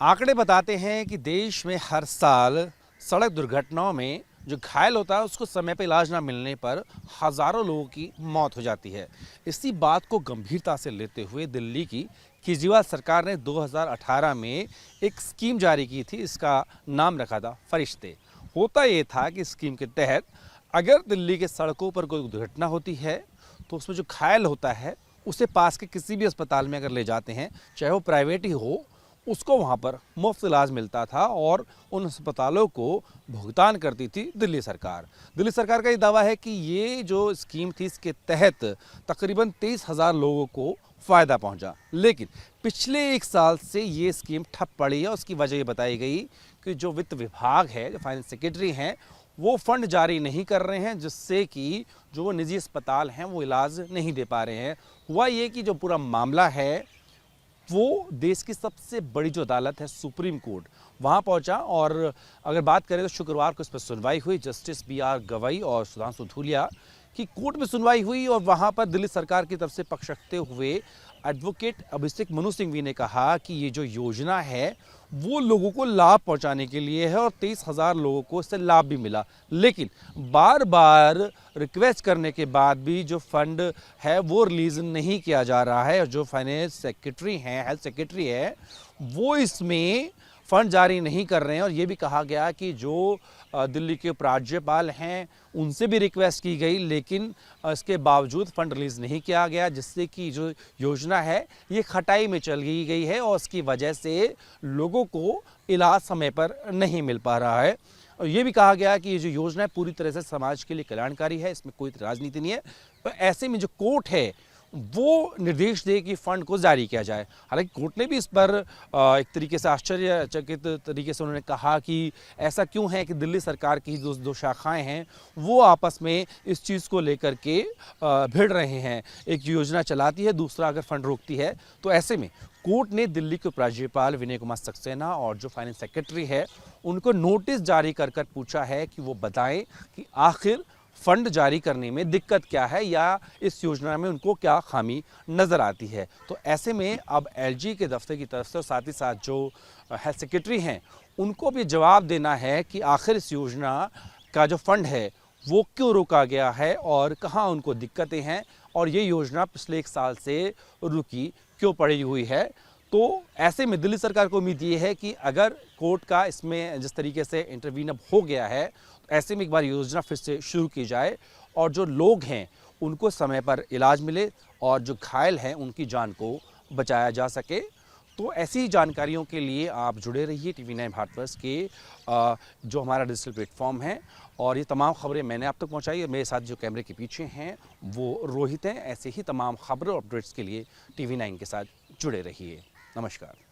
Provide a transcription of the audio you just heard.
आंकड़े बताते हैं कि देश में हर साल सड़क दुर्घटनाओं में जो घायल होता है उसको समय पर इलाज ना मिलने पर हज़ारों लोगों की मौत हो जाती है। इसी बात को गंभीरता से लेते हुए दिल्ली की केजरीवाल सरकार ने 2018 में एक स्कीम जारी की थी। इसका नाम रखा था फरिश्ते। होता ये था कि स्कीम के तहत अगर दिल्ली के सड़कों पर कोई दुर्घटना होती है तो उसमें जो घायल होता है उसे पास के किसी भी अस्पताल में अगर ले जाते हैं, चाहे वो प्राइवेट ही हो, उसको वहाँ पर मुफ्त इलाज मिलता था और उन अस्पतालों को भुगतान करती थी दिल्ली सरकार। दिल्ली सरकार का ये दावा है कि ये जो स्कीम थी इसके तहत तकरीबन 23,000 लोगों को फ़ायदा पहुंचा। लेकिन पिछले एक साल से ये स्कीम ठप पड़ी है। उसकी वजह ये बताई गई कि जो वित्त विभाग है, जो फाइनेंस सेक्रेटरी हैं, वो फंड जारी नहीं कर रहे हैं, जिससे कि जो वो निजी अस्पताल हैं वो इलाज नहीं दे पा रहे हैं। हुआ ये कि जो पूरा मामला है वो देश की सबसे बड़ी जो अदालत है सुप्रीम कोर्ट, वहाँ पहुँचा और अगर बात करें तो शुक्रवार को इस पर सुनवाई हुई। Justice B R. गवई और सुधांशु धूलिया की कोर्ट में सुनवाई हुई और वहाँ पर दिल्ली सरकार की तरफ से पक्ष रखते हुए एडवोकेट अभिषेक मनु सिंघवी ने कहा कि ये जो योजना है वो लोगों को लाभ पहुंचाने के लिए है और 23,000 लोगों को इससे लाभ भी मिला। लेकिन बार बार रिक्वेस्ट करने के बाद भी जो फंड है वो रिलीज नहीं किया जा रहा है और जो फाइनेंस सेक्रेटरी हैं, हेल्थ सेक्रेटरी है, वो इसमें फंड जारी नहीं कर रहे हैं। और ये भी कहा गया कि जो दिल्ली के उपराज्यपाल हैं उनसे भी रिक्वेस्ट की गई, लेकिन इसके बावजूद फंड रिलीज़ नहीं किया गया, जिससे कि जो योजना है ये खटाई में चल गई है और उसकी वजह से लोगों को इलाज समय पर नहीं मिल पा रहा है। और ये भी कहा गया कि ये जो योजना है पूरी तरह से समाज के लिए कल्याणकारी है, इसमें कोई राजनीति नहीं है। तो ऐसे में जो कोर्ट है वो निर्देश दे कि फंड को जारी किया जाए। हालांकि कोर्ट ने भी इस पर एक तरीके से आश्चर्यचकित तरीके से उन्होंने कहा कि ऐसा क्यों है कि दिल्ली सरकार की दो शाखाएं हैं वो आपस में इस चीज़ को लेकर के भिड़ रहे हैं। एक योजना चलाती है, दूसरा अगर फंड रोकती है। तो ऐसे में कोर्ट ने दिल्ली के उपराज्यपाल विनय कुमार सक्सेना और जो फाइनेंस सेक्रेटरी है उनको नोटिस जारी कर पूछा है कि वो बताएं कि आखिर फंड जारी करने में दिक्कत क्या है या इस योजना में उनको क्या खामी नज़र आती है। तो ऐसे में अब एलजी के दफ्तर की तरफ से और साथ ही साथ जो हेल्थ सेक्रेटरी हैं उनको भी जवाब देना है कि आखिर इस योजना का जो फंड है वो क्यों रोका गया है और कहाँ उनको दिक्कतें हैं और ये योजना पिछले एक साल से रुकी क्यों पड़ी हुई है। तो ऐसे में दिल्ली सरकार को उम्मीद ये है कि अगर कोर्ट का इसमें जिस तरीके से इंटरवीन अब हो गया है, तो ऐसे में एक बार योजना फिर से शुरू की जाए और जो लोग हैं उनको समय पर इलाज मिले और जो घायल हैं उनकी जान को बचाया जा सके। तो ऐसी जानकारियों के लिए आप जुड़े रहिए TV9 भारतवर्ष के जो हमारा डिजिटल प्लेटफॉर्म है। और ये तमाम खबरें मैंने आप तक पहुंचाई। मेरे साथ जो कैमरे के पीछे हैं वो रोहित हैं। ऐसे ही तमाम खबरों और अपडेट्स के लिए TV9 के साथ जुड़े रहिए। नमस्कार।